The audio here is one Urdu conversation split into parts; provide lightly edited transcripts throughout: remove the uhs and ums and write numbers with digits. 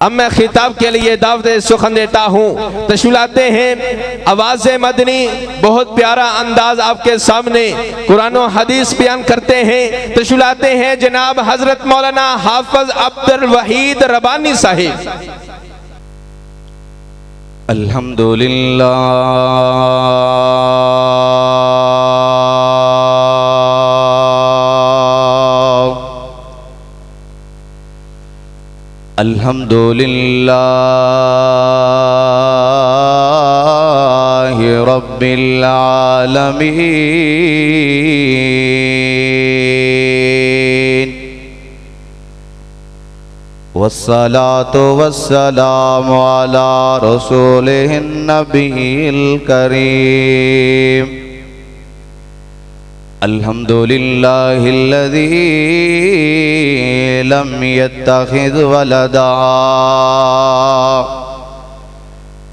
اب میں خطاب کے لیے دعوت سخن دیتا ہوں، تشریف ہیں آواز مدنی، بہت پیارا انداز آپ کے سامنے قرآن و حدیث بیان کرتے ہیں، تشریف ہیں جناب حضرت مولانا حافظ عبدل وحید ربانی صاحب۔ الحمدللہ الحمدللہ رب العالمین، والصلاة والسلام على رسوله النبی الکریم۔ الحمدللہ الذی لم يتخذ ولدا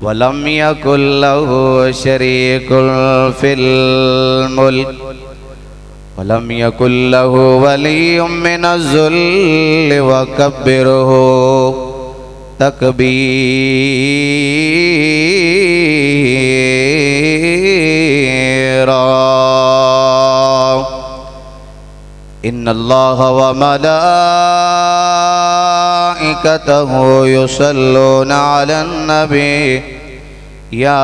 ولم يكن له شريك في الملك ولم يكن له ولي من الذل وكبره تكبيرا۔ ان اللہ وملائکتہ یصلون علی النبی یا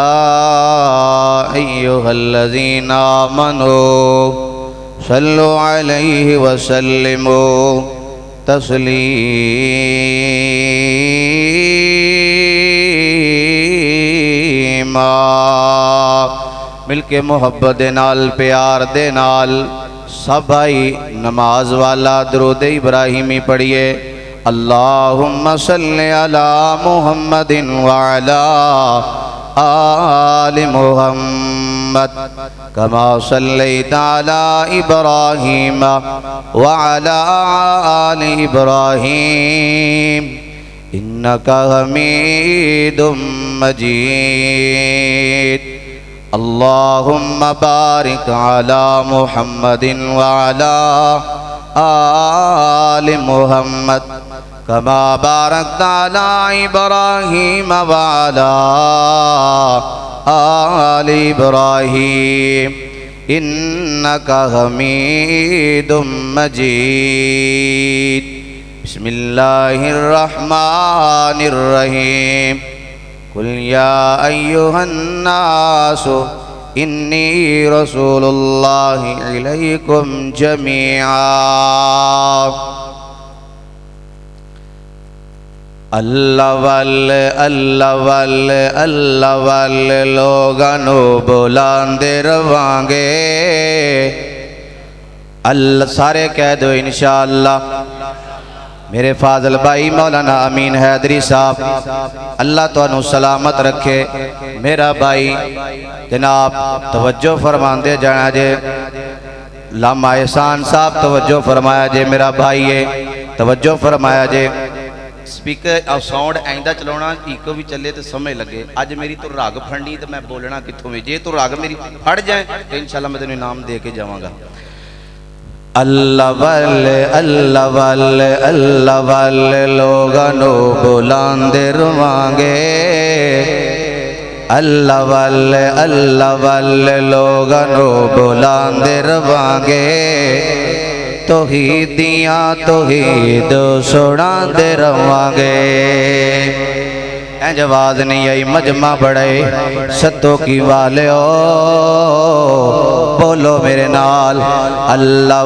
ایہا الذین آمنوا صلوا علیہ وسلموا تسلیما۔ مل کے محبت دے نال، پیار دے نال سب آئی نماز والا درود ابراہیمی پڑھئے۔ اللہم صلی علی محمد وعلا آل محمد کما صلیت علی ابراہیم وعلا آل ابراہیم انکا حمید مجید۔ اللہم بارک علی محمد وعلا آل محمد کما بارکت علی ابراہیم وعلا آل ابراہیم انکا حمید مجید۔ بسم اللہ الرحمن الرحیم۔ قل یا ایہا الناس انی رسول اللہ علیکم جمیعا۔ اللہ والے اللہ والے اللہ والے لوگانو بلاندے روانگے۔ اللہ سارے کہہ دو انشاءاللہ۔ میرے فاضل بھائی مولانا امین حیدری صاحب اللہ تو انہوں سلامت رکھے۔ میرا بھائی جناب توجہ فرماندے جانا جے، لامہ احسان صاحب توجہ فرمایا جے، میرا بھائی ہے توجہ فرمایا جے۔ سپیکر اور ساؤنڈ آئندہ چلونا ایکو بھی چلے تو سمجھ لگے۔ آج میری تو راگ پھڑنی تو میں بولنا کتھوں میں، جے تو راگ میری پھڑ جائیں تو انشاءاللہ میں تینوں انعام دے کے جاواں گا۔ اللہ والے اللہ والے اللہ والے لوگانو بلاندے روانگے۔ اللہ والے لوگانو بلاندے روانگے۔ توحیدیاں توحید سناندے روانگے۔ جواز نہیں آئی مجمع بڑھے ستوکی والے بولو میرے نال۔ اللہ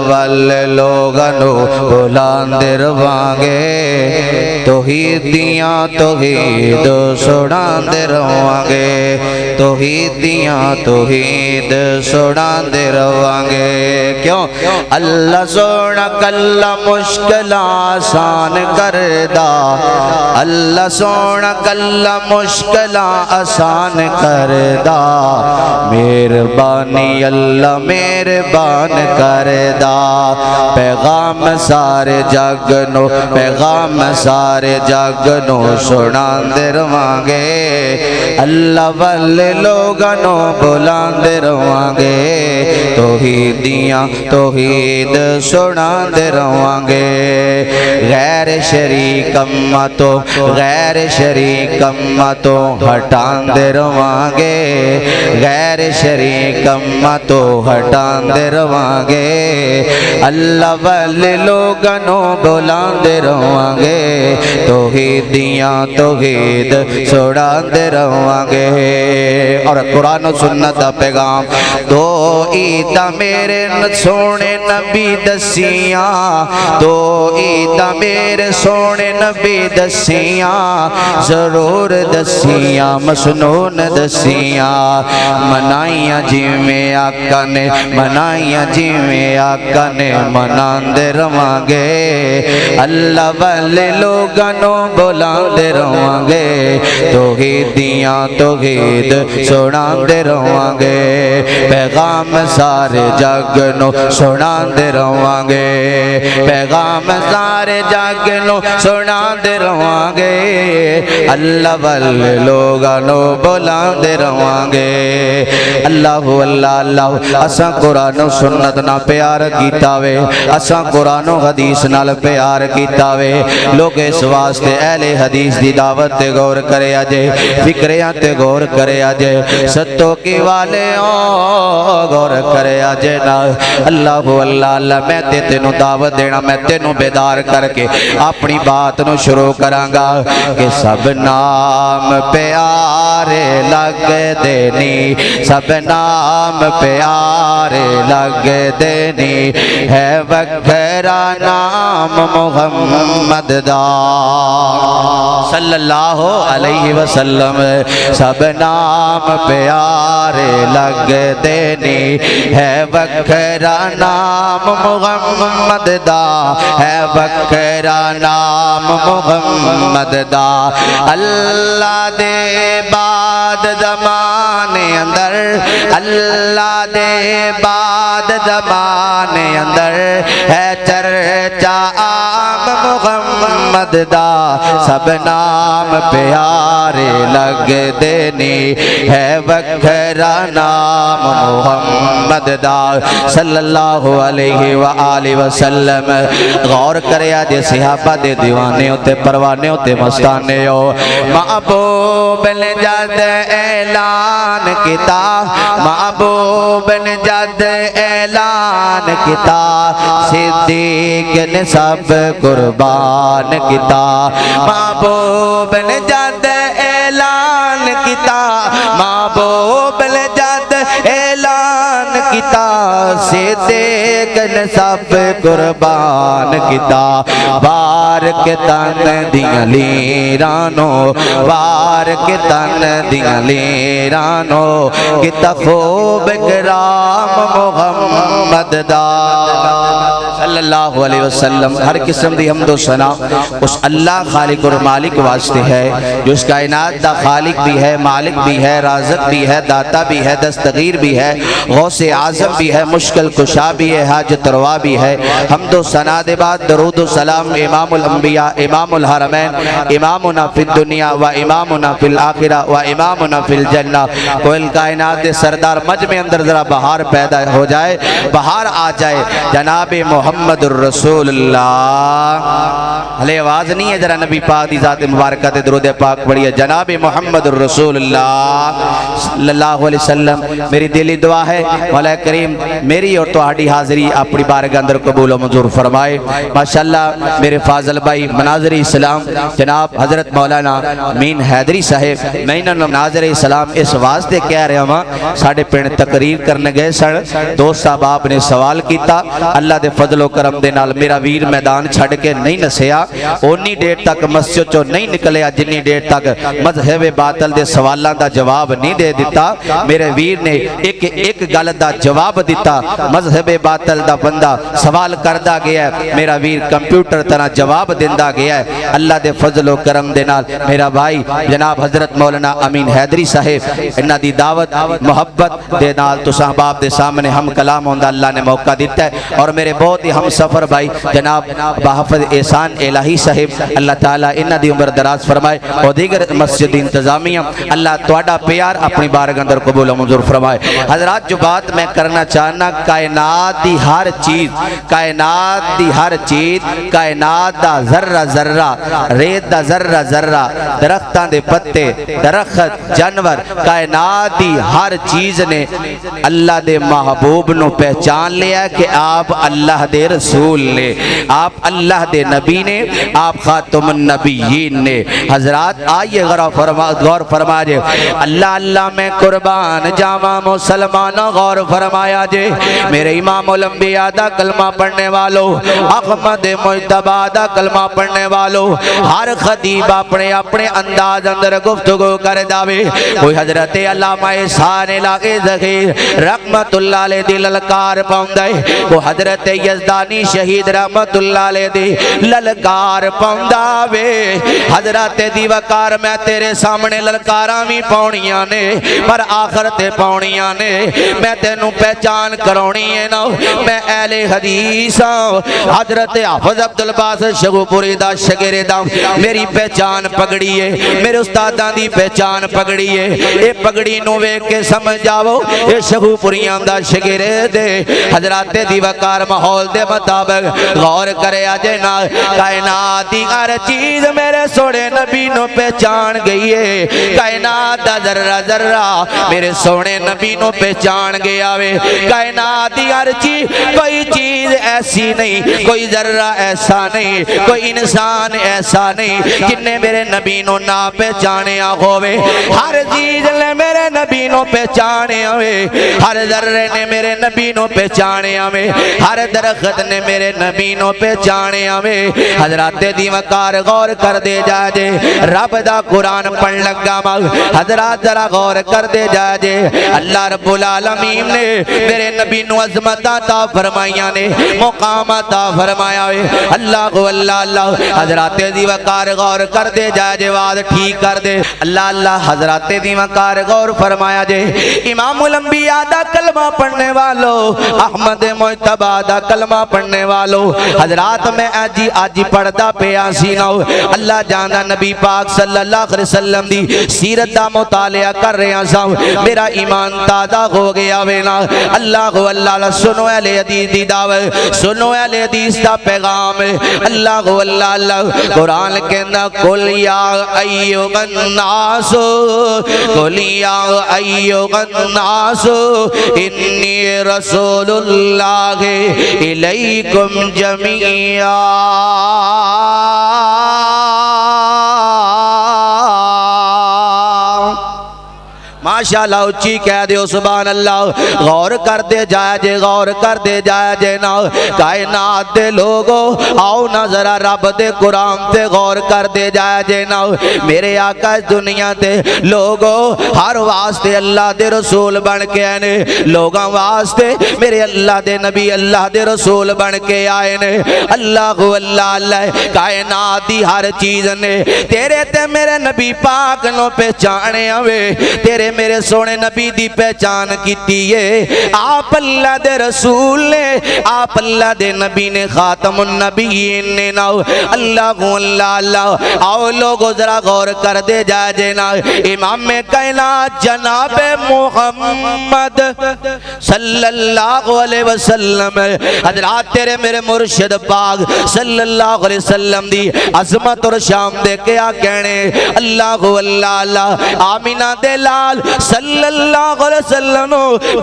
والے لوگانو بلاندے روانگے۔ توحیدیاں توحید سناندے روانگے۔ توحیدیاں توحید سناندے روانگے۔ کیوں؟ اللہ سونا کلا مشکل آسان کردہ، اللہ سونا گلا مشکلاں آسان کردا مہربانی اللہ مہربان کردا پیغام سارے جگ نو پیغام سارے جگ نو سناندے رہواں گے اللہ والے لوگاں نو بلاندے رہواں گے توحیدیاں توحید سناندے رہواں گے غیر شریک اماں تو غیر شریک اماں تو ہٹاندے رہواں گے غیر شریک اماں تو ہٹاندے رہواں گے اللہ والے لوگاں نو بلاندے رہواں گے توحیدیاں توحید سناندے رہواں گے اور قرآن و سنت دا پیغام دو عیداں میرے سونے نبی دسیاں دو عیداں میرے سونے نبی دسیاں ضرور دسیاں مسنون دسیاں منائیاں جی میں آقا نے منائیاں جی میں آقا نے مناندے رہواں گے اللہ والے لوگاں نو بلاندے رہواں گے توحیدیاں توحید سناندے رہواں گے پیغام سارے جگ نو سناندے رہواں گے پیغام سارے جگ نو سناندے رہواں گے اللہ والے لوگاں نو بلاندے رہواں گے اللہ اللہ اللہ اساں قرآن و سنت نہ پیار کیتا وے اساں قرآن و حدیث نال پیار کیتا وے لوگ اس واسطے اہل حدیث دی دعوت تے غور کرے اجے فکریاں تے غور کرے اجے ستوکی والے غور کرے اجے نا اللہ اللہ اللہ میں تے تینوں دعوت دینا میں تینوں بیدار کر کے اپنی بات نو شروع کراں گا کہ سب نام پیارے لگ دینی سب نام پیارے لگ دینی ہے وکھرا نام محمد دا صلی اللہ علیہ وسلم سب نام پیارے لگ دینی ہے وکھرا نام محمد دا ہے وکھرا نام محمد دا اللہ دے بعد زمانے اندر اللہ دے بعد زمانے اندر ہے چرچا عام محمد دا سب نام پیارے لگ دینی ہے وکھرا نام محمد دا صلی اللہ علیہ وآلہ وسلم غور کرے آجے صحابہ دے دیوانے ہوتے پروانے ہوتے مستانے ہو محبوب نے جد اعلان کیتا محبوب نے جد اعلان کیتا صدیق نے سب قربان کیتا محبوب نے جد اعلان کیتا محبوب نے جد اعلان کیتا صدیق نے سب قربان کیتا وار کے تن دیاں لیرانو وار کے تن دیاں لیرانو کیتا خوب کرام محمد دا صلی اللہ علیہ وسلم ہر قسم دی حمد و ثنا اس اللہ خالق اور مالک واسطے ہے جو اس کائنات دا خالق بھی ہے مالک بھی ہے رازق بھی ہے داتا بھی ہے دستگیر بھی ہے غوث اعظم بھی ہے مشکل کشا بھی ہے حاجت روا بھی ہے حمد و ثنا دے بعد درود و سلام امام الانبیاء امام الحرمین امامنا فی الدنیا و امامنا فی الآخرہ و امامنا فی الجنہ کوئی کائنات دے سردار مجمع اندر ذرا بہار پیدا ہو جائے بہار آ جائے جناب محمد الرسول اللہ علیہ آواز نہیں ہے ذرا نبی پاک دی ذات مبارکہ تے درود پاک پڑھیے جناب محمد الرسول اللہ صلی اللہ علیہ وسلم میری دلی دعا ہے مولا کریم میری اور تہاڈی حاضری اپنی بارگاہ اندر قبول و منظور فرمائے ماشاءاللہ میرے فاضل بھائی مناظر اسلام جناب حضرت مولانا امین حیدری صاحب میں انہوں نے مناظر اسلام اس واسطے کہہ رہا ہوں ساڑھے پینڈ تقریر کرنے گئے سن دوست صاحب آپ نے سوال کیتا اللہ دے فضل و کرم دے نال میرا ویر میدان چھڑ کے نہیں نسیا اونی ڈیٹ تک مسجد چو نہیں نکلیا جنی ڈیٹ تک مذہب باطل دے سوالان دا جواب نہیں دے دیتا میرے ویر نے ایک گل دا جواب دیتا مذہب باطل دا بندہ سوال کردہ گیا ہے، میرا ویر کمپیوٹر طرح جواب دیندہ گیا ہے۔ اللہ دے فضل و کرم دے نال میرا بھائی جناب حضرت مولانا امین حیدری صاحب انہاں دی دعوت محبت دے نال تو صاحب دے سامنے ہم کلام ہوندہ اللہ نے موقع دیتا ہے، اور میرے بہت ہی ہم سفر بھائی جناب بحفظ احسان الہی صاحب اللہ تعالیٰ انہاں دی عمر دراز فرمائے، اور دیگر مسجد انتظامیہ اللہ تواڈا پیار اپنی بارگاہ اندر قبول و منظور فرمائے۔ حضرات جو بات میں کرنا چاہنا، کائنات دی ہر چیز، کائنات دی ہر چیز، کائنات دا ذرہ ذرہ، ریت دا ذرہ ذرہ، درختاں دے پتے، درخت، جانور، کائنات دی ہر چیز نے اللہ دے محبوب نو پہچان لیا کہ آپ اللہ دے رسول نے، آپ اللہ دے نبی نے، آپ خاتم النبیین نے۔ حضرات آئیے غور فرما جے، اللہ اللہ میں قربان جاواں مسلمانوں غور فرمایا جے، میرے امام الانبیاء دا کلمہ پڑھنے والو، احمد مجتبی دا کلمہ پڑھنے والو، ہر خطیب اپنے اپنے انداز اندر گفتگو کر داوے، کوئی حضرت علامہ احسان الہی ذخیر رحمت اللہ علیہ دی للکار پاؤندہ ہے، وہ حضرت یزدانی شہید رحمت اللہ علیہ دی للکار پاؤندہ وے، حضرت دی وقار میں تیرے سامنے للکاراں بھی پاؤنیاں نے، پر آخر تے پاؤنیاں نے، میں تینوں پہچان کرونی ہے نا، میں اہل حدیث ہوں، حضرت حافظ عبدالباسط شگوپوری دا شگردہ، میری پہچان پگڑی ہے، میرے استاداں دی پہچان پگڑی ہے، اے پگڑی نو ویکھ کے سمجھ جاؤ اے شگوپوریاں دا شگرد ہے۔ حضرات دی وقار ماحول دے مطابق غور کرے آجے نا، کائنات دی ہر چیز میرے سوڑے نبی نو پہچان گئی ہے، کائنات دا ذرہ ذرہ میرے سوڑے نبی نو پہچان گیا وے، کائنات دی ہر چیز، کوئی چیز ایسی نہیں، کوئی ذرہ ایسا نہیں، کوئی انسان ایسا نہیں جنہیں میرے نبی نو نہ پہچانے ہوئے، ہر چیز نے میرے نبی نو پہچانے ہوئے، ہر ذرے نے میرے نبی نو پہچانے ہوئے، ہر درخت نے میرے نبی نو پہچانے ہوئے۔ حضرات دی وقار غور کر دے جا جے، رب دا قرآن پڑھ لگا مگ، حضرات ذرا غور کر دے جا جے، اللہ رب العالمین نے میرے نبی نو عظمت عطا فرمائیاں نے، مقام عطا فرمایا ہے، اللہ کو اللہ اللہ۔ حضرات دی وقار غور کر دے جا جے، وعد ٹھیک کر دے، اللہ اللہ۔ حضرات دی وقار غور فرمایا جے، امام الانبیاء دا کلمہ پڑھنے والو، احمد مجتبی دا کلمہ پڑھنے والو، حضرات میں آجی پڑھدا پیا سیناؤ، اللہ جانا نبی پاک صلی اللہ علیہ وسلم دی سیرت دا مطالعہ کر رہے ہیں ساؤ، میرا ایمان تازہ ہو گیا وینا، اللہ کو اللہ، سنو اہل حدیث دی دعوت، سنو اہل حدیث دا پیغام، اللہ کو اللہ۔ قرآن کہنا قل یا ایھا الناس، قل یا ایھا الناس انی رسول اللہ الیکم جمیعا۔ ماشاءاللہ اچھی کہہ دے سبحان اللہ۔ غور کر دے جائے جے، غور کر دے جائے جے نا، کائنات دے لوگو آؤ نا ذرا رب دے قرآن تے غور کر دے جائے جے نا، میرے آقا دنیا تے لوگو ہر واسطے اللہ دے رسول بن کے آئے نے، لوگاں واسطے میرے اللہ دے نبی اللہ دے رسول بن کے آئے نے، اللہ کو اللہ اللہ۔ کائنات دی ہر چیز نے تیرے تے میرے نبی پاک نو پہچانے ہوئے، تیرے میرے سونے نبی دی پہچان کیتی ہے، آپ اللہ دے رسول نے، آپ اللہ دے نبی نے، خاتم النبیین نے نا، اللہ کو اللہ اللہ۔ آؤ لوگو ذرا غور کر دے جا جے نا، امام کائنات جناب محمد صلی اللہ علیہ وسلم، حضرات تیرے میرے مرشد پاک صلی اللہ علیہ وسلم دی عظمت اور شام دے کیا کہنے، اللہ کو اللہ اللہ۔ آمینہ دے لال صلی اللہ علیہ وسلم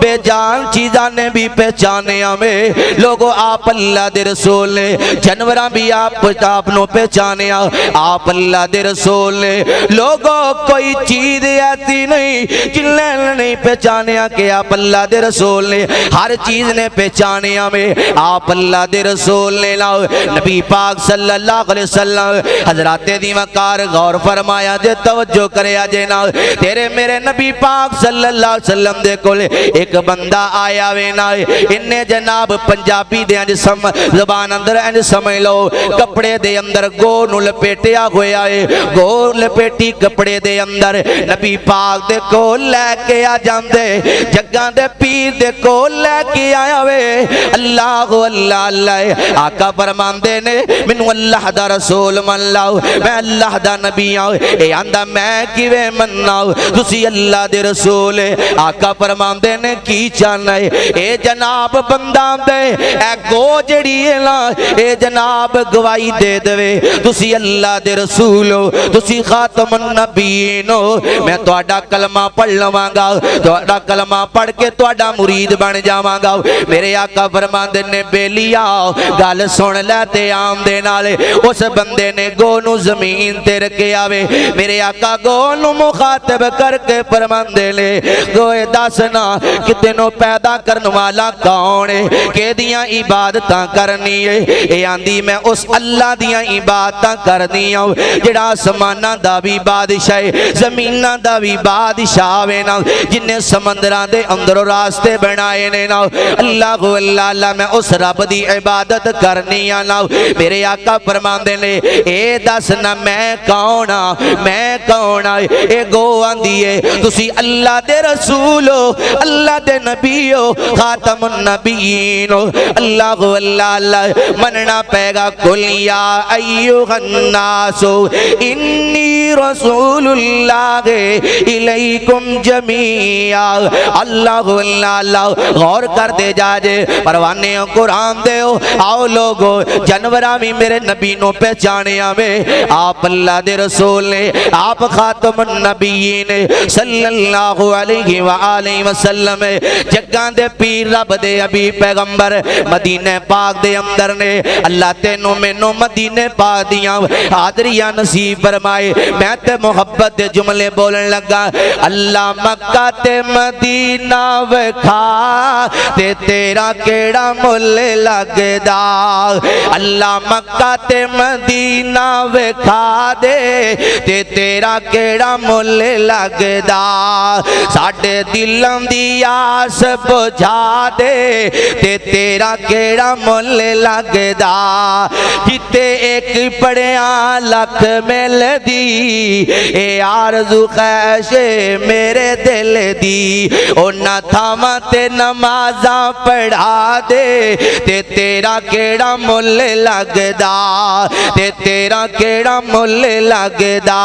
بے جان چیزاں نے بھی پہچانے ہمیں، لوگوں آپ اللہ دے رسول نے، جنوراں بھی آپ نو پہچانے، آپ اللہ دے رسول نے، لوگوں کوئی چیز ایسی نہیں جنہیں نہیں پہچانے کہ آپ اللہ دے رسول نے، ہر چیز نے پہچانے ہمیں، آپ اللہ دے رسول نے، نبی پاک صلی اللہ علیہ وسلم۔ حضرات دی وقار غور فرمایا جے، توجہ کرے آجے نا، تیرے میرے نبی پاک صلی اللہ علیہ وسلم دے کولے ایک بندہ آیا وینا انہیں جناب پنجابی دے انج زبان اندر انج سمجھ لو کپڑے دے اندر گو نو لپیٹیا ہویا ہے گو لپیٹی کپڑے دے اندر نبی پاک دے کول لے کے آ جاندے جگاں دے پیر دے کول لے کے آیا وے اللہ اللہ اللہ آقا فرماندے نے مینوں اللہ دا رسول من لاؤ میں اللہ دا نبی آؤ اے آندا میں کیویں مناؤ تسی اللہ دے رسول آقا فرماندے نے کی چاہنا ہے اے جناب بندہ دے اے گو جڑی ہے نا اے جناب گواہی دے دے تسی اللہ دے رسول ہو تسی خاتم النبیین ہو میں تہاڈا کلمہ پڑھ لواں گا تہاڈا کلمہ پڑھ کے تہاڈا مرید بن جاواں گا میرے آقا فرماندے نے بیلیا گل سن لے تے آم دے نالے اس بندے نے گو نو زمین تے رکھے آوے میرے آقا گو نو مخاطب کر کے فرماندے نے گوئے دسنا کتے نو پیدا کرن والا کون ہے کہ دیاں عبادتاں کرنی ہے اے آندی میں اس اللہ دیاں عبادتاں کرنی ہوں جڑا آسماناں دا بھی بادشاہ زمیناں دا بھی بادشاہ وے نا جنہیں سمندراں دے اندر راستے بنائے نے نا اللہ اللہ اللہ میں اس رب دی عبادت کرنی ہے نا میرے آقا فرماندے نے اے دسنا میں کون اے گو آندی ہے تسی اللہ دے رسول ہو اللہ دے نبی ہو خاتم النبیین ہو اللہ اللہ اللہ مننا پے گا قل یا ایھا الناس انی رسول اللہ الیکم جمیعا اللہ اللہ اللہ غور کر دے جاجے پروانے قرآن دے ہو آؤ لوگو جنورہ بھی میرے نبی نو پہچانے آوے آپ اللہ دے رسول نے آپ خاتم النبیین صلی اللہ علیہ وآلہ وسلم جگان دے پیر رب دے ابھی پیغمبر مدینہ پاک دے اندر نے اللہ تینوں میں نو مدینہ پاک دیاں حاضریاں نصیب فرمائے میں تے محبت دے جملے بولن لگا اللہ مکہ تے مدینہ وکھا تے تیرا کیڑا مل لگ دا اللہ مکہ تے مدینہ وکھا دے تے تیرا کیڑا مل لگ دا ساڑھے دلوں دی آس بجھا دے تے تیرا کیڑا مل لگ دا جتے ایک پڑیاں لکھ مل دی اے آرزو خیش میرے دل دی اونا تھاما تے نمازاں پڑھا دے تے تیرا کیڑا مل لگ دا تے تیرا کیڑا مل لگ دا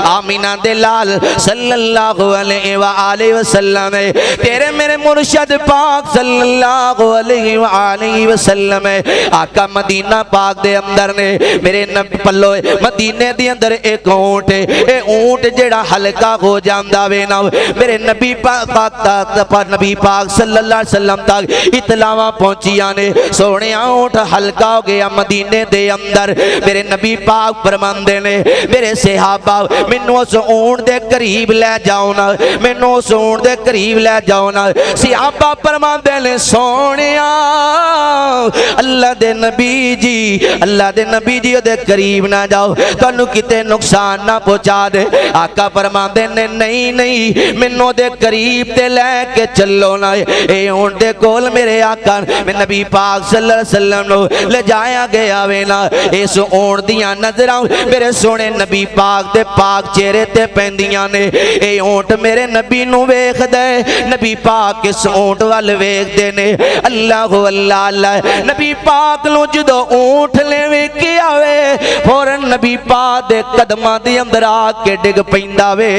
آمینہ دلال صلی اللہ علیہ وآلہ وسلم تیرے میرے مرشد پاک صلی اللہ علیہ وآلہ وسلم آقا مدینہ پاک دے اندر نے میرے نبی پلو مدینہ دے اندر ایک اونٹ ہے اے اونٹ جڑا ہلکا ہو جاندہ وینا میرے نبی پاک صلی اللہ علیہ وسلم تک اطلاعہ پہنچیاں نے سونے اونٹ ہلکا ہو گیا مدینہ دے اندر میرے نبی پاک فرماندے نے میرے صحابہ منو اس اونٹ دے قریب لے جاؤ نا منو اس اونٹ دے قریب لے جاؤ نا صحابہ فرماندے نے سونیا اللہ دے نبی جی دے قریب نہ جاؤ تو انہوں کتے نقصان نہ پہنچا دے آقا فرماندے نے نہیں منو دے قریب تے لے کے چلو نا اے اونٹ دے کول میرے آقا میں نبی پاک صلی اللہ علیہ وسلم نو لے جایا گیا وینا اس اونٹ دیاں نظراں میرے سونے نبی پاک دے پاک چہرے تے پہندیاں نے اے اونٹ میرے نبی نو ویکھ دے نبی پاک اس اونٹ وال ویکھ دے نے اللہ اللہ اللہ نبی پاک نو جدو اونٹ لے ویکھے آوے فوراً نبی پاک دے قدماں دے اندر آ کے ڈگ پیندا وے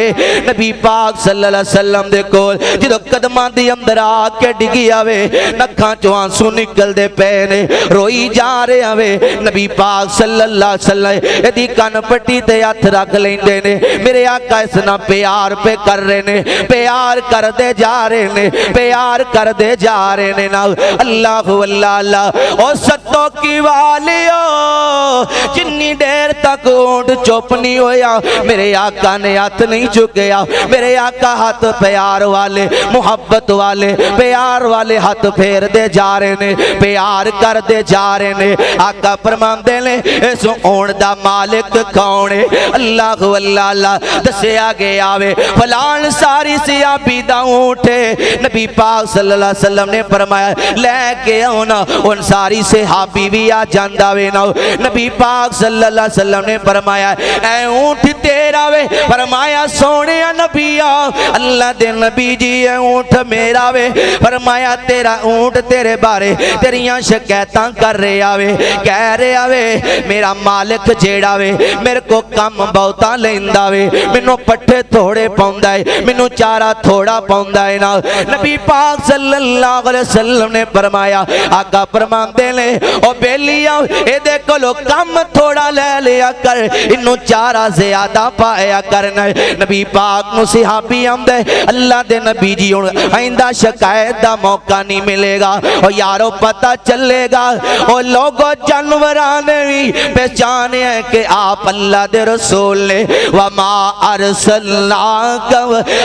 نبی پاک صلی اللہ علیہ وسلم دے کول جدو قدماں دے اندر آ کے ڈگی آوے نکھاں چوں آنسو نکل دے پے نے روئی جا رہے آوے نبی پاک صلی اللہ علیہ وسلم ایدی کن پٹی تے ہاتھ رکھ لیندے نے میرے آقا اس نا پیار پہ کر رہے نے پیار کر دے جا رہے نے پیار کر دے جا رہے نے نا اللہ اللہ اللہ او ستوکی والیو جنی دیر تک اونٹ چپ نہیں ہویا میرے آقا نے ہاتھ نہیں چکیا میرے آقا ہاتھ پیار والے محبت والے پیار والے ہاتھ پھیر دے جا رہے نے پیار کر دے جا رہے نے آقا فرماندے نے اس اونٹ دا مالک کون ہے اللہ اللہ دسیا گیا وے فلان ساری صحابی دا اونٹ ہے نبی پاک صلی اللہ علیہ وسلم نے فرمایا لے کے آنا ان ساری صحابی بھی آ جاندہ وے نا نبی پاک صلی اللہ علیہ وسلم نے فرمایا اے اونٹ تیرا وے فرمایا سونے نبی اللہ دے نبی جی اے اونٹ میرا وے فرمایا تیرا اونٹ تیرے بارے تیریاں شکایتاں کر رہے آوے کہہ رہے آوے میرا مالک جیڑا وے میرے کو کم بہتا لیندہ وے منو پٹھے تھوڑے پاؤندہ ہے منو چارہ تھوڑا پاؤندہ ہے نا نبی پاک صلی اللہ علیہ وسلم نے فرمایا آقا فرماندے لے او بیلیاں اے دیکھو لو کم تھوڑا لے لیا کر انو چارہ زیادہ پایا کرنا ہے نبی پاک نو صحابی آمدے اللہ دے نبی جی آئندہ شکایت دا موقع نہیں ملے گا او یارو پتہ چلے گا او لوگو جانورانے بھی پہچانے ہیں کہ آپ اللہ دے رسول نے وَمَا أَرْسَلْنَاكَ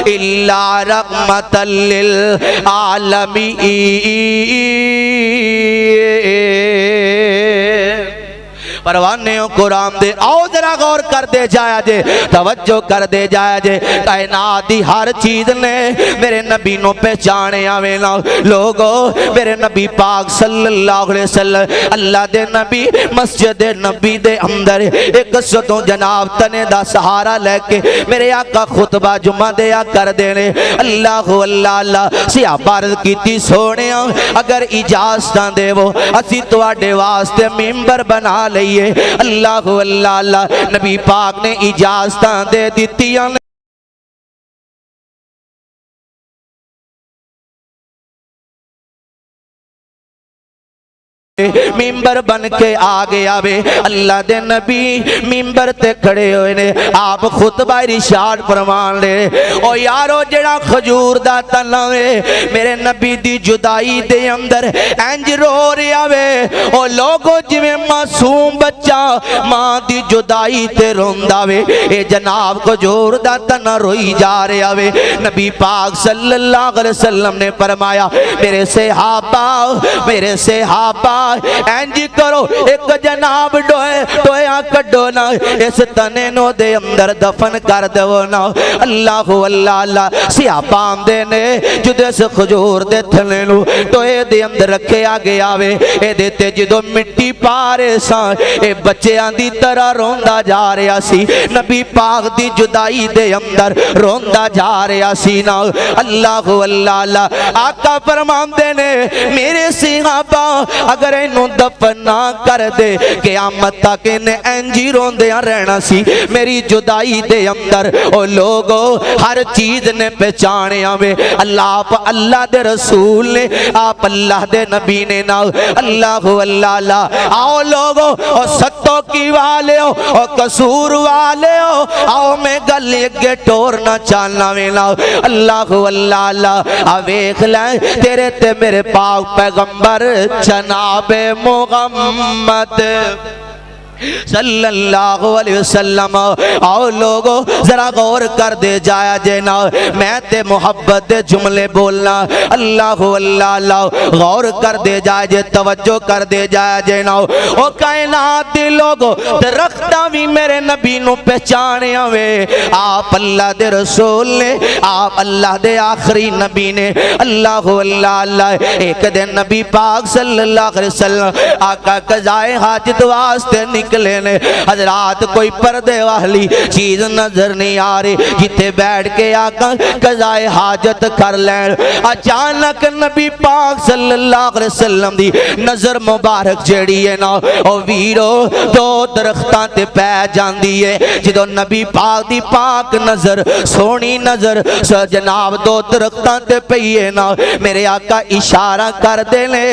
إِلَّا رَحْمَةً لِلْعَالَمِينَ پروانیوں قرآن دے آؤ ذرا غور کر دے جایا جے توجہ کر دے جایا جے کائنات دی ہر چیز نے میرے نبی نو پہچانے آوے نا لوگو میرے نبی پاک صلی اللہ علیہ وسلم اللہ دے نبی مسجد نبی دے اندر ایک سدوں جناب تنے دا سہارا لے کے میرے آقا خطبہ جمعہ دیا کر دینے اللہ اللہ صحابہ عرض کیتی سونے اگر اجازتاں دے وہ اسی تواڈے واسطے ممبر بنا لئیے اللہ اللہ نبی پاک نے اجازتاں دے دیتیاں ممبر بن کے آگے آوے اللہ دے نبی ممبر تے کھڑے ہوئے نے آپ خطبہ ارشاد فرمان لے او یارو جڑا خجور دا تنوے میرے نبی دی جدائی دے اندر انج رو رہے آوے او لوگو جویں معصوم بچہ ماں دی جدائی تے روندہ وے اے جناب خجور دا تن روئی جا رہے آوے نبی پاک صلی اللہ علیہ وسلم نے فرمایا میرے صحابہ اینجی کرو ایک جناب ڈویا کڈو نا اس تنے نو دے اندر دفن کر دو نا اللہ اللہ سیابان دے نے جدے سے خجور دے تھنے نو ڈوئے دے اندر رکھے آگے آوے اے دیتے جدو مٹی پارے سان اے بچے آندی طرح روندہ جا رہا سی نبی پاک دی جدائی دے اندر روندہ جا رہا سی نا اللہ اللہ آقا فرمان دے نے میرے صحابہ اگر انہوں دفن نہ کر دے قیامت تک انہیں انجی روندیاں رہنا سی میری جدائی دے اندر او لوگو ہر چیز نے پہچانے آوے اللہ دے رسول نے آپ اللہ دے نبی نے نا اللہ اللہ آؤ لوگو او ستوکی والے ہو او قصور والے ہو آؤ میں گلی اگے ٹور نہ چالنا وینا اللہ اللہ آویخ لائیں تیرے تے میرے پاک پیغمبر جناب محمد صلی اللہ علیہ وسلم آؤ لوگو ذرا غور کر دے جایا جینا میں تے محبت دے جملے بولنا اللہ اللہ غور کر دے جایا جے توجہ کر دے جایا جینا او کائنات دی لوگو درختہ بھی میرے نبی نو پہچانے ہوئے آپ اللہ دے رسول نے آپ اللہ دے آخری نبی نے اللہ اللہ ایک دن نبی پاک صلی اللہ علیہ وسلم آقا قضائے حاجت واسطے نکلے نے حضرات کوئی پردے والی چیز نظر نہیں آ رہی جتے بیٹھ کے آقا قضائے حاجت کر لین اچانک نبی پاک صلی اللہ علیہ وسلم دی نظر مبارک جیڑی ہے نا او ویرو دو درختاں تے پہ جاندی ہے جدو نبی پاک دی پاک نظر سونی نظر جناب دو درختاں تے پئیے نا میرے آقا اشارہ کر دے نے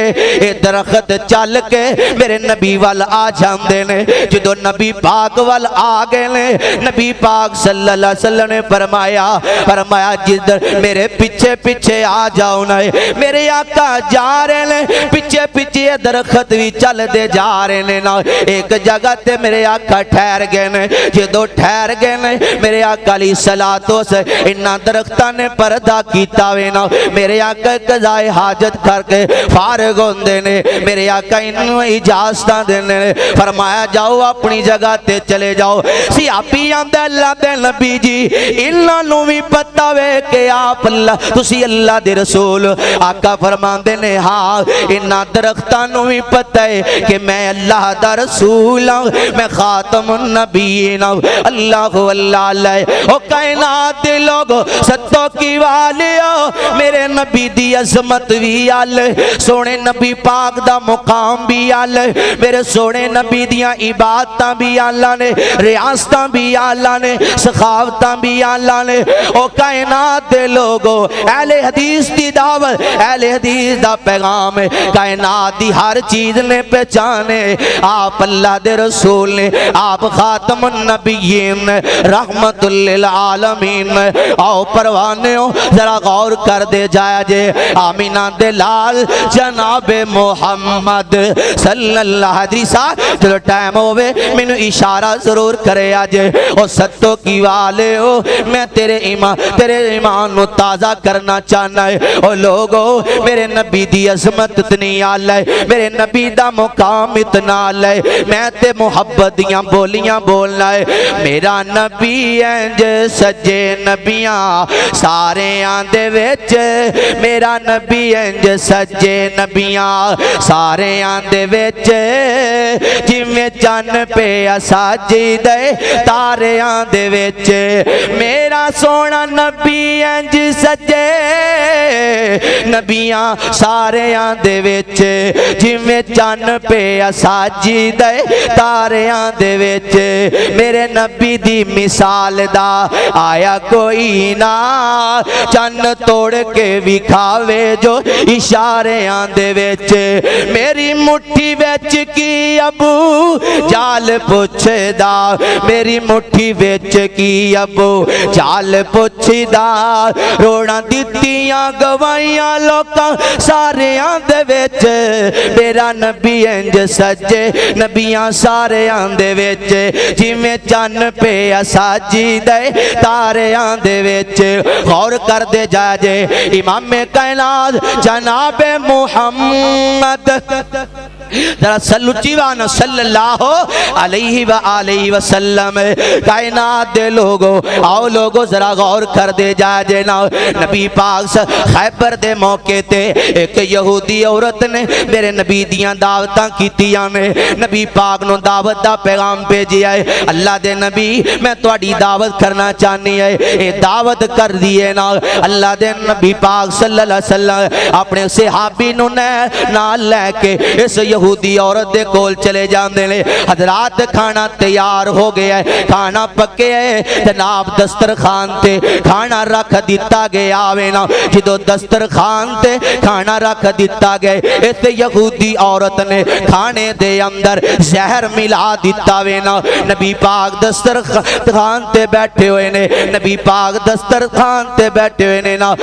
اے درخت چل کے میرے نبی وال آ جاندے نے جدو نبی پاک وال آگے نے نبی پاک صلی اللہ علیہ وسلم نے فرمایا جدر میرے پیچھے پیچھے آ جاؤ نا میرے آقا جا رہے نے پیچھے پیچھے درخت بھی چل دے جا رہے نے نا ایک جگہ تے میرے آقا ٹھہر گئے نے جدو ٹھہر گئے نے میرے آقا علیہ الصلوۃ سے انہاں درختاں نے پردہ کیتا وے نا میرے آقا قضائے حاجت کر کے فارغ ہوندے نے میرے آقا انہوں اجازتاں دینے نے فرمایا جاؤ اپنی جگہ تے چلے جاؤ صحابی آندے اللہ دے نبی جی انہاں نو بھی پتہ وے کہ آپ اللہ تسی اللہ دے رسول آقا فرماندے نے ہاں انہاں درختاں نو بھی پتہ ہے کہ میں اللہ دا رسول ہوں میں خاتم النبیین ہوں اللہ اللہ او کائنات دے لوگ ستوکی والیو میرے نبی دی عظمت بھی آل سونے نبی پاک دا مقام بھی آل میرے سونے نبی دیاں عبادتاں بھی آلہ نے ریاستاں بھی آلہ نے سخاوتاں بھی آلہ نے او کائنات دے لوگو اہل حدیث دی دعوت اہل حدیث دا پیغام کائنات دی ہر چیز نے پہچانے آپ اللہ دے رسول نے آپ خاتم النبیین رحمت للعالمین آؤ پروانے ہو ذرا غور کر دے جایا جے آمینہ دے لال جناب محمد صلی اللہ علیہ وسلم چلو ٹائم ہوئے میں نے اشارہ ضرور کرے آجے او ستو کی والے ہو میں تیرے ایمان نو تازہ کرنا چاہنا ہے او لوگو میرے نبی دی عظمت اتنی آل ہے میرے نبی دا مقام اتنا آل ہے میں تے محبت دیاں بولیاں بولنا ہے میرا نبی انج سجے نبیاں سارے آندے ویچ میرا نبی انج سجے نبیاں سارے آندے ویچ جی میں جان پہ ساجی دے تارے آندے ویچ میرا سونا نبی انج سجے نبیاں سارے آندے ویچ جی میں جان پہ ساجی دے تارے آندے ویچ میرے نبی دی مثال دا آیا کوئی نہ چن توڑ کے بھی کھاوے جو اشارے آندے ویچ میری مٹھی ویچ کی ابو جال پوچھے دا میری مٹھی ویچ کی ابو جال پوچھے دا روڑا دیتیاں گوائیاں لوکاں سارے آندے ویچ میرا نبی انج سجے نبیاں سارے آندے ویچ جی میں چن پہ ساجی دے تارے آندے ویچ غور کر دے جا جے امام کائنات جناب محمد ذرا سلوچیوان صلی اللہ علیہ وآلہ وسلم کائنات دے لوگو آؤ لوگو ذرا غور کر دے جا جے نا نبی پاک خیبر دے موقع تے ایک یہودی عورت نے میرے نبی دیاں دعوتاں کیتیاں نے نبی پاک نو دعوت دا پیغام بھیجیا ہے اللہ دے نبی میں تواڈی دعوت کرنا چاہنی ہے اے دعوت کر دیے نا اللہ دے نبی پاک صلی اللہ علیہ وسلم اپنے صحابی نو نال لے کے اس یہودی عورت دے کول چلے جاندے نے حضرات کھانا تیار ہو گیا ہے کھانا پکے ہے جناب دسترخوان تے کھانا رکھ دیتا گیا آوے نا جدو دسترخوان تے کھانا رکھ دیتا گئے اس یہودی عورت نے کھانے دے اندر زہر ملا دیتا وے نا نبی پاک دسترخوان تے بیٹھے ہوئے نے نبی پاک دسترخوان تے بیٹھے ہوئے نے نا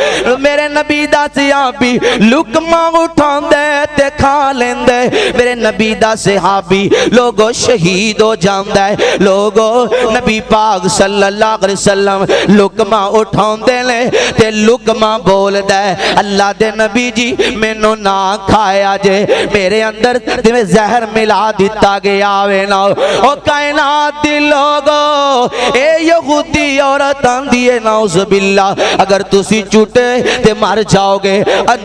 میرے نبی دا صحابی لقمہ اٹھان دے تے کھا لین دے میرے نبی دا صحابی لوگو شہید ہو جاندہ ہے لوگو نبی پاک صلی اللہ علیہ وسلم لقمہ اٹھان دے لے تے لقمہ بول دے اللہ دے نبی جی میں نو نہ کھایا جے میرے اندر تمہیں زہر ملا دیتا گیا آوے نا او کائنات دی لوگو اے یہودی عورتان دیئے نعوذ باللہ اگر تسی چوٹے تے مر جاؤ گے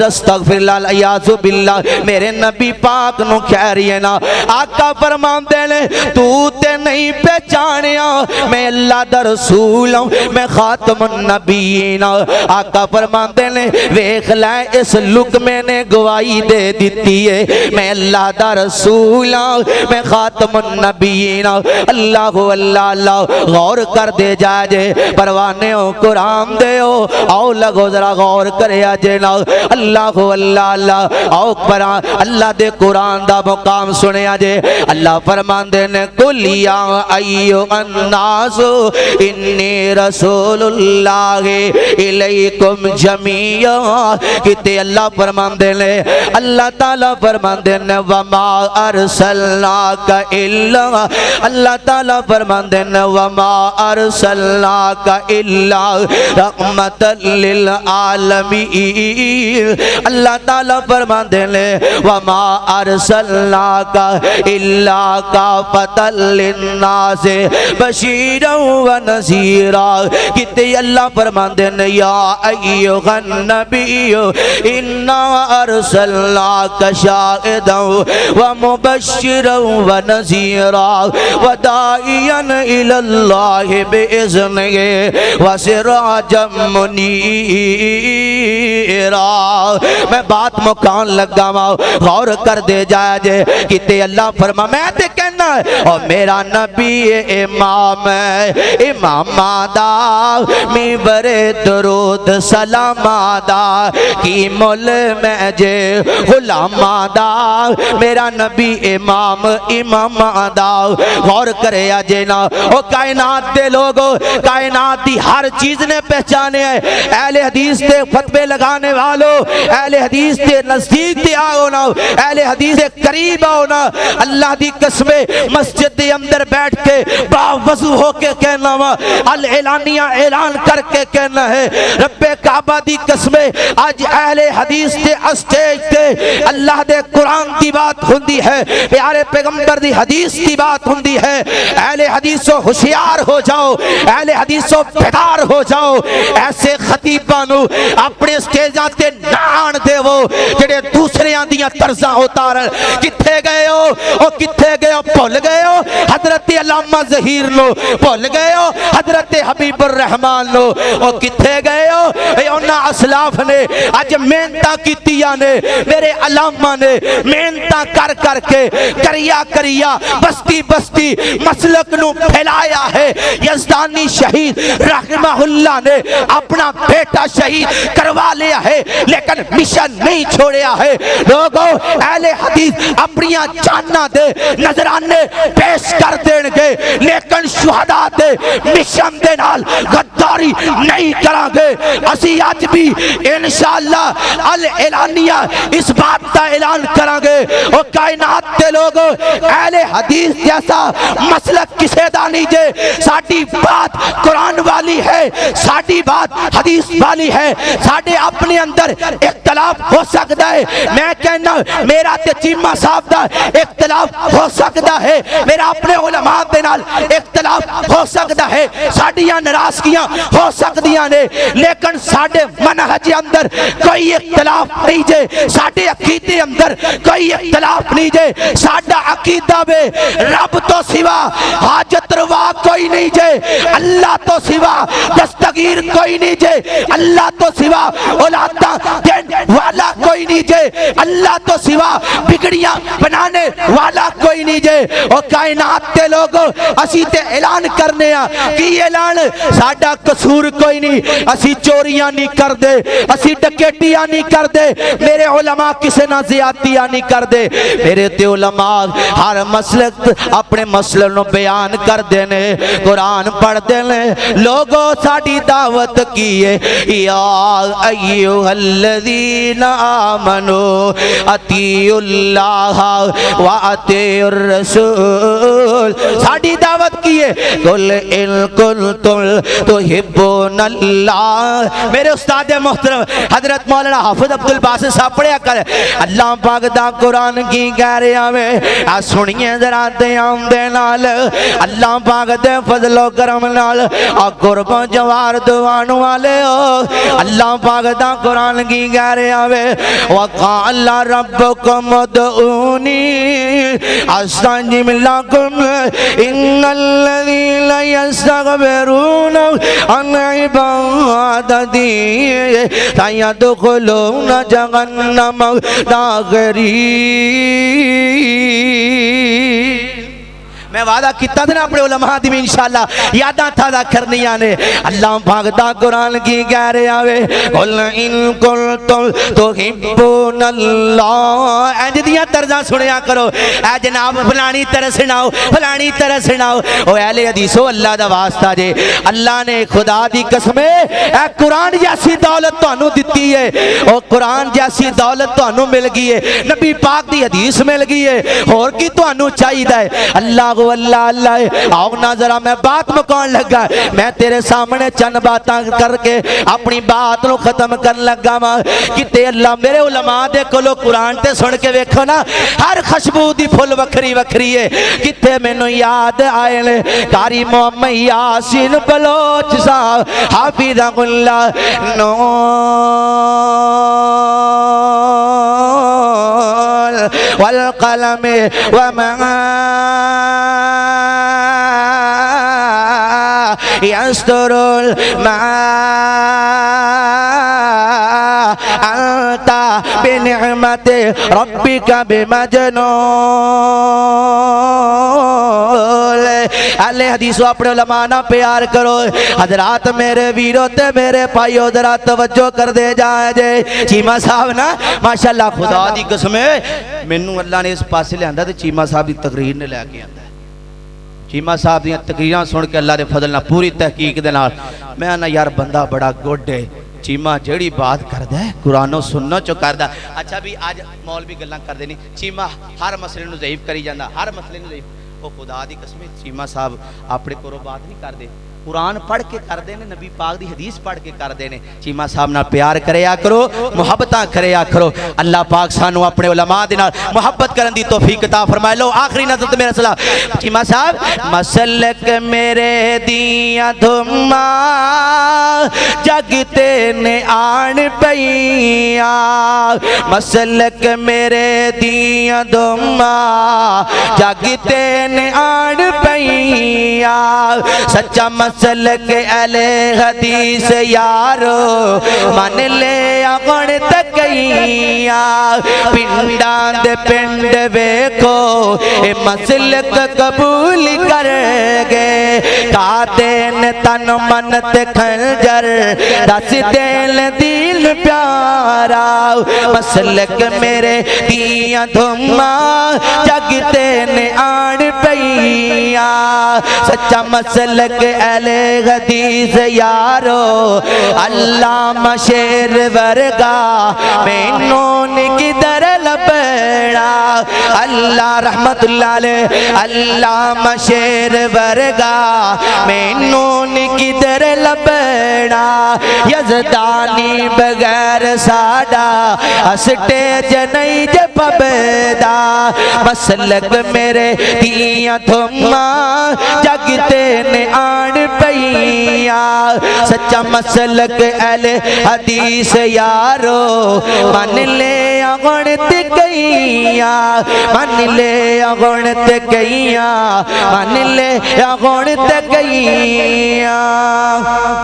استغفر اللہ علیہ باللہ میرے نبی پاک نو کہہ رہی ہے نا آقا فرمان دے لے تو تے نہیں پہچانیا میں اللہ دا رسول ہوں میں خاتم النبیین آقا فرمان دے لے ویکھ لائے اس لقمے نے گواہی دے دیتی ہے میں اللہ دا رسول ہوں میں خاتم النبیین اللہ اللہ اللہ غور کر دے جا جے پروانے ہو قرآن دے ہو آؤ لگو ذرا غور کرے آجے نا اللہ اللہ اللہ آؤ پران اللہ دے قرآن قرآن دا مقام سنے آجے اللہ فرماندے نے قل یا ایھا الناس انی رسول اللہ الیکم جمیعا کتے اللہ فرماندے نے اللہ تعالیٰ فرماندے نے وما ارسلناک الا اللہ تعالیٰ فرماندے نے وما ارسلناک الا رحمت للعالمین اللہ تعالیٰ فرماندے نے وما ارسلناک الا کافۃ للناس بشیرا ونذیرا کتے اللہ فرماندے نے یا ایھا النبی انا ارسلناک شاہدا ومبشرا ونذیرا وداعیا الی اللہ باذنہ وسراجا منیرا میں بات مکان لگا غور کر دے جائے جے کتے اللہ فرما میں تے کہنا ہے اور میرا نبی امام ہے امام آدھا میبر درود سلام آدھا کی مل میں جے غلام آدھا میرا نبی امام امام آدھا غور کرے آجے نا او کائنات دے لوگو کائنات دی ہر چیز نے پہچانے ہیں اہل حدیث تے فتوے لگانے والو اہل حدیث تے نزدیک تے آؤ نا اہل حدیث تے قریب آؤ نا اللہ دی قسمیں مسجد دے اندر بیٹھ کے باوضو ہو کے کہنا وا الاعلانیہ اعلان کر کے کہنا ہے رب کعبہ دی قسمیں آج اہل حدیث تے اسٹیج تے اللہ دے قرآن دی بات ہوندی ہے پیارے پیغمبر دی حدیث دی بات ہوندی ہے اہل حدیثو ہوشیار ہو جاؤ اہل حدیثو بیدار ہو جاؤ ایسے خطیبانو اپنے اسٹیجاں تے نان دے وہ جڑے دوسرے آندیاں طرزاں ہوتا رہے کتھے گئے ہو او کتھے گئے ہو بھول گئے ہو حضرت علامہ ظہیر لو بھول گئے ہو حضرت حبیب الرحمان لو او کتھے گئے ہو اونا اسلاف نے آج محنتاں کیتیاں نے میرے علامہ نے محنتاں کر کر کے کریا کریا بستی بستی مسلک نو پھیلایا ہے یزدانی شہید رحمہ اللہ نے اپنا بیٹا شہید کروا لیا ہے لیکن مشن نہیں چھوڑیا ہے لوگوں اہل حدیث اپنیاں جاننا دے نظرانے پیش کر دینگے لیکن شہداء دے مشن دے نال غداری نہیں کران گے اسی آج بھی انشاءاللہ الاعلانیہ اس بات کا اعلان کران گے اور کائنات دے لوگوں اہل حدیث جیسا مسلک کسے دانی جے ساڑھی بات قرآن والی ہے ساڑھی بات حدیث والی ہے ساڑھے اپنے اندر اختلاف ہو سکتا ہے میں کہنا میرا تے چیمہ صاحب دا اختلاف ہو سکتا ہے میرا اپنے علماء دے نال اختلاف ہو سکتا ہے ساڑھیاں نراسکیاں ہو سکتیاں نے لیکن ساڑھے منہج اندر کوئی اختلاف نہیں جے ساڑھے عقیدے اندر کوئی اختلاف نہیں جے ساڑھا عقیدہ بے رب تو سوا حاجت روا کوئی نہیں جے اللہ تو سوا دستگیر کوئی نہیں جے اللہ تو سوا اولادہ دین والا کوئی نہیں جے اللہ تو سوا بگڑیاں بنانے والا کوئی نہیں جے اور کائنات تے لوگوں اسی تے اعلان کرنے ہیں کہ اعلان ساڑھا قصور کوئی نہیں اسی چوریاں نہیں کر دے اسی ڈکیٹیاں نہیں کر دے میرے علماء کسے نہ زیادتیاں نہیں کر دے میرے تے علماء ہر مسلک اپنے مسئلہ نو بیان کر دینے قرآن پڑھ دینے لوگوں ساڑھی دعوت کیے یا ایوہ الذین آمنوا اطیعوا اللہ و اطیعوا الرسول ساڑھی دعوت کیے قل ان کنتم تحبون اللہ میرے استاد محترم حضرت مولانا حافظ عبدالباسط صاحب پڑھیا کرے اللہ پاک دا قرآن کی کہہ رہے ہمیں سنیے ذرا دیام دے نال اللہ پاک دے فضل و کرم نال قرب جوار دوان والے ہو اللہ پاک دا قرآن کی کہہ رہے ہمیں وقال ربکم ادعونی استجب لکم ان الذین یستکبرون عن عبادتی سیدخلون جہنم داخرین میں وعدہ کیتا تھا نا اپنے علماء دی میں انشاءاللہ یاداں تھا کرنیاں نے اللہ بھاگتا قرآن کی کہہ رہے آوے قل ان کنتم تحبون اللہ اینج دیاں طرزاں سنیا کرو اے جناب فلانی طرح سناؤ فلانی طرح سناؤ او اہل حدیثو اللہ دا واسطہ جے اللہ نے خدا دی قسم اے قرآن جیسی دولت تانوں دتی ہے او قرآن جیسی دولت تانوں مل گئی ہے نبی پاک دی حدیث مل گئی ہے اور کی تانوں چاہیے ہے اللہ کو اللہ اللہ آؤ نا ذرا میں بات مکان لگا میں تیرے سامنے چند باتاں کر کے اپنی بات نو ختم کر لگا ماں کتے اللہ میرے علماء دے کلو قرآن تے سن کے ویکھو نا ہر خوشبو دی پھل وکھری وکھری ہے کتے میں نو یاد آئے لے قاری محمد یاسین بلوچ صاحب حافظ اللہ نو والقلم وما يستر الماء أنت بنعمة ربك بمجنون اہل حدیثو اپنے علماء نہ پیار کرو حضرات میرے ویرو تے میرے پائیو ذرا توجہ کر دے جائے جے چیمہ صاحب نا ماشاءاللہ خدا دی قسم ہے مینوں اللہ نے اس پاسے لے آندا تے چیمہ صاحب دی تقریر نے لے کے آندا چیمہ صاحب دی تقریراں سن کے اللہ دے فضل نہ پوری تحقیق دے نال میں نا یار بندہ بڑا گڈ ہے چیمہ جیڑی بات کردا ہے قرآن و سنت چو کردا اچھا بھی آج مولوی گلاں کر دینی چیمہ ہر مسئلے نو ضعیف کری جاندا ہر مسئلے نو ضعیف او خدا دی قسم چیمہ صاحب اپنے کورو بات نہیں کر دے قرآن پڑھ کے کر دینے نبی پاک دی حدیث پڑھ کے کر دینے چیمہ صاحب نہ پیار کریا کرو محبتاں کریا کرو اللہ پاک سانو اپنے علماء دینا محبت کرن دی توفیق عطا فرمائے لو آخری نظر میرا سلام چیمہ صاحب مسلک میرے دیاں دھما جگتے نے آن پئیا مسلک میرے دیاں دھما جگتے نے آن پئیا سچا مسلک اہل حدیث یارو من لے اغن تکیاں پنڈان دے پنڈ ویکھو اے مسلک قبول کر گے کاتین تن من تے خنجر دس دل دل پیارا مسلک میرے دیاں دھما جگتے نے آن پئیا سچا مسلک اہل حدیث یارو علامہ شیر ورگا مینوں نے کدھر لبڑا اللہ رحمت اللہ علیہ علامہ شیر ورگا مینوں نے کدھر لبڑا یزدانی بغیر ساڈا اسٹیج نہیں جے پبدا مسلک میرے دیاں دھما جگتے نے آن پئیا سچا مسلک اہل حدیث یارو من لے اغنت گئیاں من لے اغنت گئیاں من لے اغنت گئیاں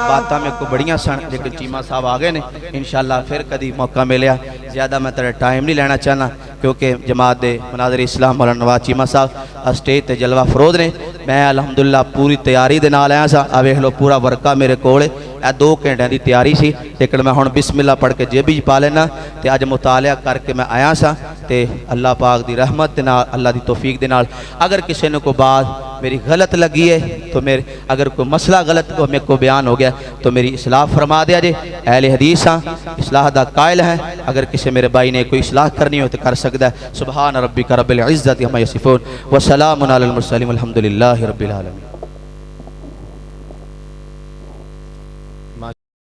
باتاں میں کو بڑیاں سن لیکن چیمہ صاحب آگئے نے انشاءاللہ پھر کدی موقع ملیا زیادہ میں تیرے ٹائم نہیں لینا چاہنا کیونکہ جماعت دے مناظر اسلام مولانا نواز چیمہ صاحب اسٹیج تے جلوہ فروز نے میں الحمدللہ پوری تیاری دے نال آیا سا آوے لو پورا ورکہ میرے کولے اے 2 گھنٹے دی تیاری سی لیکن میں ہن بسم اللہ پڑھ کے جیبی پا لینا تے اج مطالعہ کر کے میں آیا سا تے اللہ پاک دی رحمت دے نال اللہ دی توفیق دے نال اگر کسی نے کو بات میری غلط لگی ہے تو میرے اگر کوئی مسئلہ غلط کو میرے کو بیان ہو گیا تو میری اصلاح فرما دیا جے اہل حدیث ہاں اصلاح دا قائل ہیں اگر کسی میرے بھائی نے کوئی اصلاح کرنی ہو تو کر سکتا ہے سبحان ربک رب العزت عما یصفون وسلام علی المرسلین والحمدللہ رب العالمین